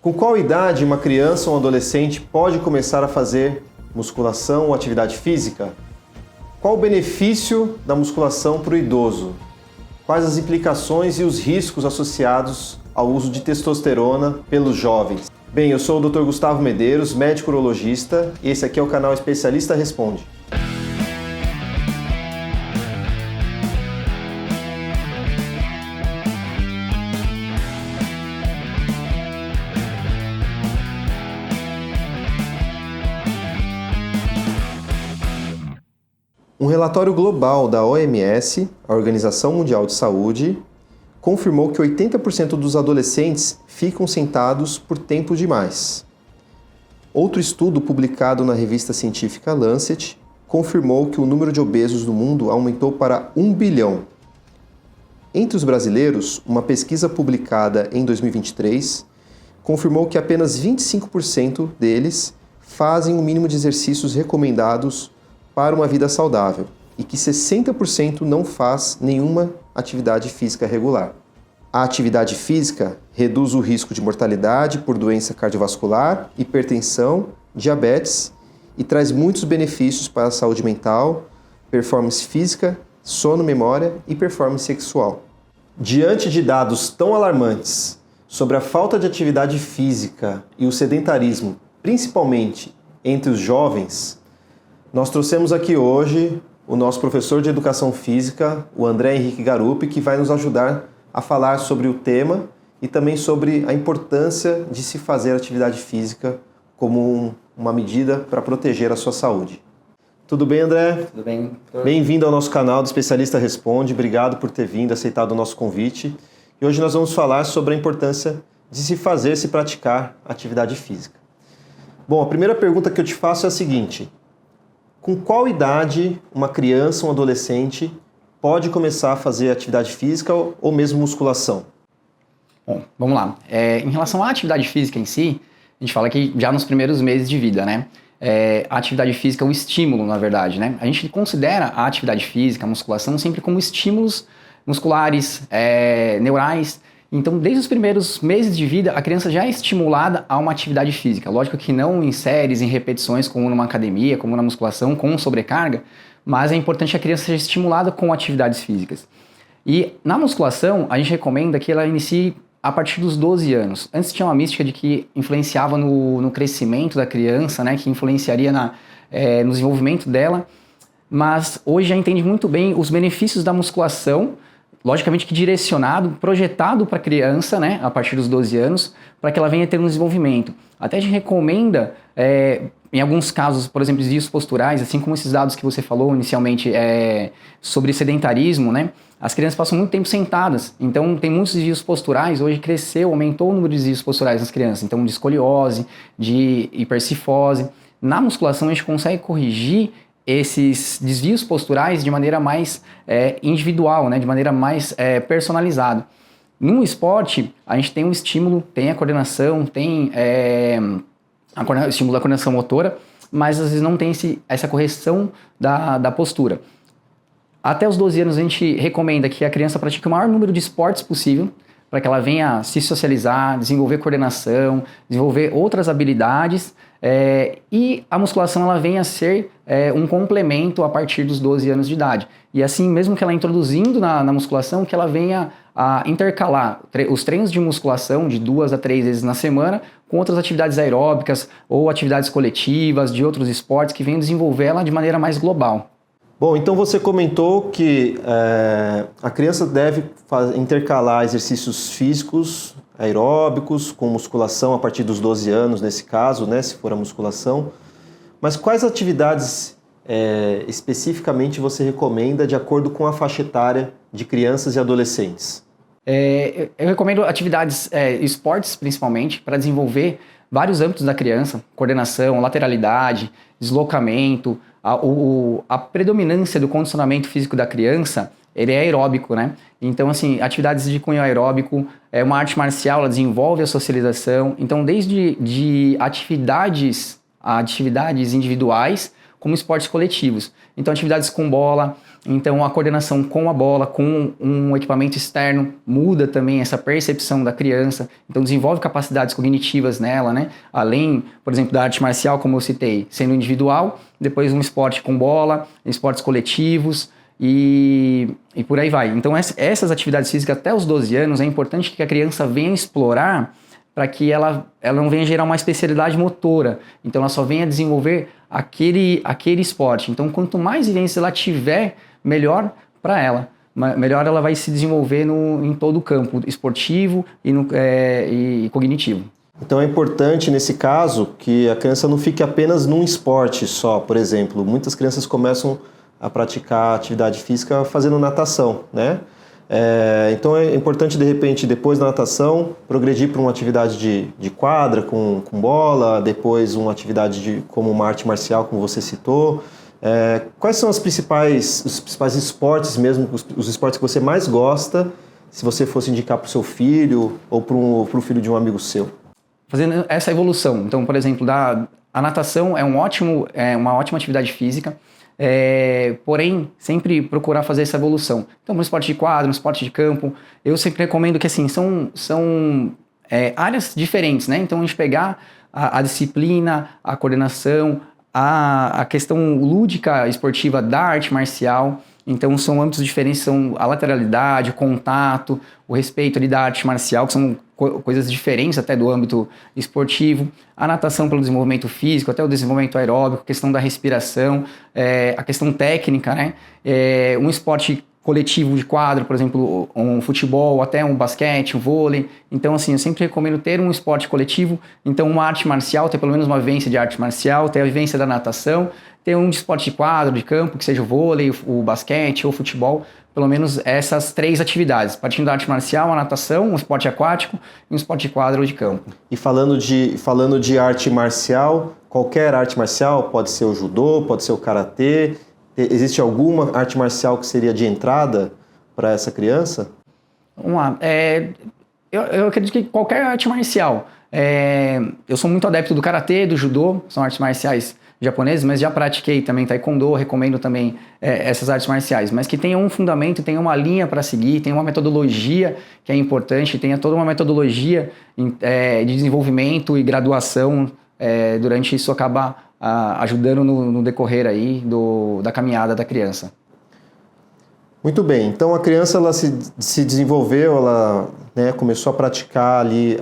Com qual idade uma criança ou um adolescente pode começar a fazer musculação ou atividade física? Qual o benefício da musculação para o idoso? Quais as implicações e os riscos associados ao uso de testosterona pelos jovens? Bem, eu sou o Dr. Gustavo Medeiros, médico urologista, e esse aqui é o canal Especialista Responde. Um relatório global da OMS, a Organização Mundial de Saúde, confirmou que 80% dos adolescentes ficam sentados por tempo demais. Outro estudo publicado na revista científica Lancet confirmou que o número de obesos no mundo aumentou para 1 bilhão. Entre os brasileiros, uma pesquisa publicada em 2023 confirmou que apenas 25% deles fazem o mínimo de exercícios recomendados para uma vida saudável e que 60% não faz nenhuma atividade física regular. A atividade física reduz o risco de mortalidade por doença cardiovascular, hipertensão, diabetes e traz muitos benefícios para a saúde mental, performance física, sono, memória e performance sexual. Diante de dados tão alarmantes sobre a falta de atividade física e o sedentarismo, principalmente entre os jovens, nós trouxemos aqui hoje o nosso professor de Educação Física, o André Henrique Garupi, que vai nos ajudar a falar sobre o tema e também sobre a importância de se fazer atividade física como uma medida para proteger a sua saúde. Tudo bem, André? Tudo bem. Bem-vindo ao nosso canal do Especialista Responde. Obrigado por ter vindo, aceitado o nosso convite. E hoje nós vamos falar sobre a importância de se praticar atividade física. Bom, a primeira pergunta que eu te faço é a seguinte: com qual idade uma criança ou um adolescente pode começar a fazer atividade física ou mesmo musculação? Bom, vamos lá. Em relação à atividade física em si, a gente fala que já nos primeiros meses de vida, né? A atividade física é um estímulo, na verdade, né? A gente considera a atividade física, a musculação, sempre como estímulos musculares, neurais. Então, desde os primeiros meses de vida, a criança já é estimulada a uma atividade física. Lógico que não em séries, em repetições, como numa academia, como na musculação, com sobrecarga, mas é importante que a criança seja estimulada com atividades físicas. E na musculação, a gente recomenda que ela inicie a partir dos 12 anos. Antes tinha uma mística de que influenciava no crescimento da criança, né, que influenciaria no desenvolvimento dela, mas hoje já entende muito bem os benefícios da musculação, logicamente que direcionado, projetado para a criança, né, a partir dos 12 anos, para que ela venha ter um desenvolvimento. Até a gente recomenda, em alguns casos, por exemplo, desvios posturais, assim como esses dados que você falou inicialmente sobre sedentarismo, né, as crianças passam muito tempo sentadas, então tem muitos desvios posturais, hoje cresceu, aumentou o número de desvios posturais nas crianças, então de escoliose, de hipercifose. Na musculação a gente consegue corrigir esses desvios posturais de maneira mais individual, né, de maneira mais personalizada. No esporte, a gente tem um estímulo, tem a coordenação, tem o estímulo da coordenação motora, mas às vezes não tem essa correção da postura. Até os 12 anos a gente recomenda que a criança pratique o maior número de esportes possível, para que ela venha se socializar, desenvolver coordenação, desenvolver outras habilidades, e a musculação ela venha a ser um complemento a partir dos 12 anos de idade. E assim, mesmo que ela introduzindo na musculação, que ela venha a intercalar os treinos de musculação de 2 a 3 vezes na semana com outras atividades aeróbicas ou atividades coletivas de outros esportes que venham desenvolver ela de maneira mais global. Bom, então você comentou que a criança deve intercalar exercícios físicos, aeróbicos, com musculação a partir dos 12 anos, nesse caso, né, se for a musculação. Mas quais atividades especificamente você recomenda de acordo com a faixa etária de crianças e adolescentes? Eu recomendo atividades, esportes principalmente, para desenvolver vários âmbitos da criança: coordenação, lateralidade, deslocamento. A predominância do condicionamento físico da criança, ele é aeróbico, né? Então, assim, atividades de cunho aeróbico, uma arte marcial, ela desenvolve a socialização. Então, desde de atividades individuais, como esportes coletivos. Então, atividades com bola, Então, a coordenação com a bola, com um equipamento externo, muda também essa percepção da criança. Então, desenvolve capacidades cognitivas nela, né? Além, por exemplo, da arte marcial, como eu citei, sendo individual, depois um esporte com bola, esportes coletivos e por aí vai. Então, essas atividades físicas até os 12 anos, é importante que a criança venha explorar para que ela não venha gerar uma especialidade motora. Então, ela só venha desenvolver aquele esporte. Então, quanto mais vivência ela tiver, melhor para ela. Melhor ela vai se desenvolver em todo o campo esportivo e cognitivo. Então é importante, nesse caso, que a criança não fique apenas num esporte só. Por exemplo, muitas crianças começam a praticar atividade física fazendo natação, né? Então é importante, de repente, depois da natação, progredir para uma atividade de quadra com bola, depois uma atividade como uma arte marcial, como você citou. Quais são os principais esportes mesmo, os esportes que você mais gosta, se você fosse indicar para o seu filho ou para o filho de um amigo seu? Fazendo essa evolução. Então, por exemplo, a natação é uma ótima atividade física, porém, sempre procurar fazer essa evolução. Então, no esporte de quadra, no esporte de campo, eu sempre recomendo que assim, são áreas diferentes, né? Então, a gente pegar a disciplina, a coordenação, a questão lúdica esportiva da arte marcial. Então são âmbitos diferentes, são a lateralidade, o contato, o respeito ali da arte marcial, que são coisas diferentes até do âmbito esportivo. A natação pelo desenvolvimento físico, até o desenvolvimento aeróbico, a questão da respiração, a questão técnica, né? Um esporte coletivo de quadro, por exemplo, um futebol, até um basquete, um vôlei. Então, assim, eu sempre recomendo ter um esporte coletivo, então uma arte marcial, ter pelo menos uma vivência de arte marcial, ter a vivência da natação, ter um de esporte de quadro, de campo, que seja o vôlei, o basquete ou o futebol, pelo menos essas 3 atividades, partindo da arte marcial, a natação, um esporte aquático e um esporte de quadro ou de campo. E falando de arte marcial, qualquer arte marcial, pode ser o judô, pode ser o karatê. Existe alguma arte marcial que seria de entrada para essa criança? Vamos lá. Eu acredito que qualquer arte marcial. Eu sou muito adepto do karatê, do judô, são artes marciais japonesas, mas já pratiquei também taekwondo, recomendo também essas artes marciais, mas que tenha um fundamento, tenha uma linha para seguir, tenha uma metodologia que é importante, tenha toda uma metodologia de desenvolvimento e graduação. Durante isso acaba ajudando no decorrer aí da caminhada da criança. Muito bem, então a criança ela se desenvolveu, ela começou a praticar ali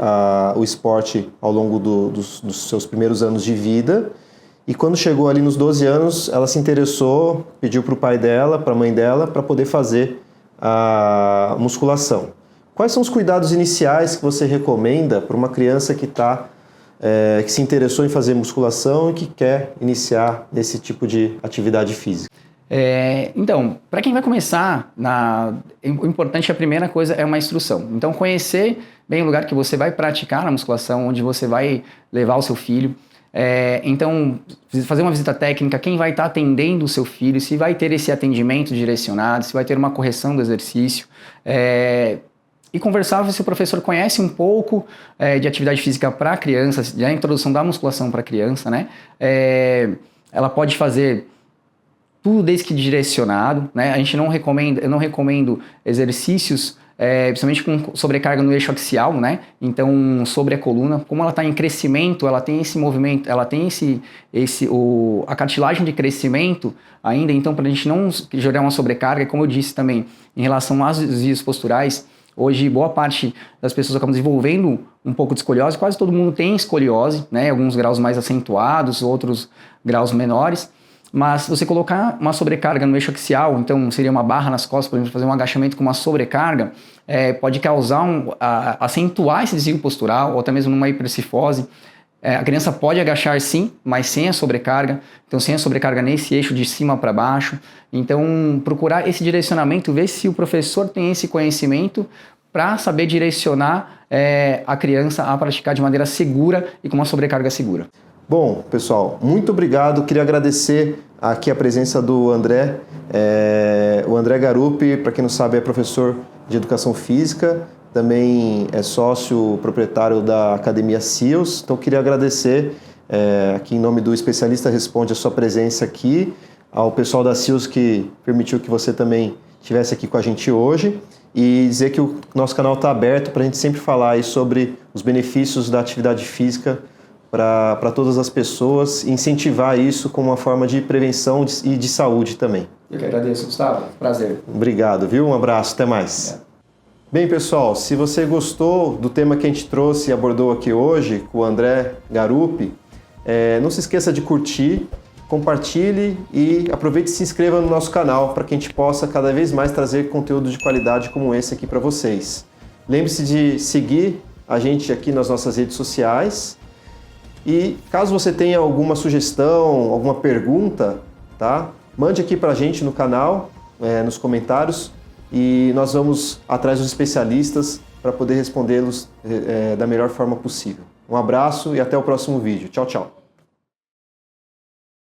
o esporte ao longo dos seus primeiros anos de vida, e quando chegou ali nos 12 anos, ela se interessou, pediu para o pai dela, para a mãe dela, para poder fazer a musculação. Quais são os cuidados iniciais que você recomenda para uma criança que se interessou em fazer musculação e que quer iniciar esse tipo de atividade física? Então, para quem vai começar, o importante, a primeira coisa é uma instrução. Então, conhecer bem o lugar que você vai praticar a musculação, onde você vai levar o seu filho. Então, fazer uma visita técnica, quem vai estar atendendo o seu filho, se vai ter esse atendimento direcionado, se vai ter uma correção do exercício. E conversar se o professor conhece um pouco de atividade física para criança, a introdução da musculação para criança, né? Ela pode fazer tudo desde que direcionado, né? Eu não recomendo exercícios, principalmente com sobrecarga no eixo axial, né? Então, sobre a coluna, como ela está em crescimento, ela tem esse movimento, ela tem a cartilagem de crescimento ainda, então para a gente não gerar uma sobrecarga, como eu disse também, em relação às desvios posturais, hoje boa parte das pessoas acabam desenvolvendo um pouco de escoliose, quase todo mundo tem escoliose, né? Alguns graus mais acentuados, outros graus menores. Mas se você colocar uma sobrecarga no eixo axial, então seria uma barra nas costas, por exemplo, fazer um agachamento com uma sobrecarga, pode causar acentuar esse desvio postural, ou até mesmo numa hipercifose. A criança pode agachar sim, mas sem a sobrecarga, então sem a sobrecarga nesse eixo de cima para baixo. Então procurar esse direcionamento, ver se o professor tem esse conhecimento para saber direcionar a criança a praticar de maneira segura e com uma sobrecarga segura. Bom, pessoal, muito obrigado. Queria agradecer aqui a presença do André. O André Garupi, para quem não sabe, é professor de Educação Física, também é sócio proprietário da Academia SEALS. Então, queria agradecer aqui em nome do Especialista Responde a sua presença aqui. ao pessoal da SEALS que permitiu que você também estivesse aqui com a gente hoje e dizer que o nosso canal está aberto para a gente sempre falar aí sobre os benefícios da atividade física para todas as pessoas e incentivar isso como uma forma de prevenção e de saúde também. Eu que agradeço, Gustavo. Prazer. Obrigado, viu? Um abraço, até mais. Obrigado. Bem, pessoal, se você gostou do tema que a gente trouxe e abordou aqui hoje com o André Garupi, não se esqueça de curtir, compartilhe e aproveite e se inscreva no nosso canal para que a gente possa cada vez mais trazer conteúdo de qualidade como esse aqui para vocês. Lembre-se de seguir a gente aqui nas nossas redes sociais e caso você tenha alguma sugestão, alguma pergunta, tá? Mande aqui para a gente no canal, nos comentários e nós vamos atrás dos especialistas para poder respondê-los da melhor forma possível. Um abraço e até o próximo vídeo. Tchau, tchau.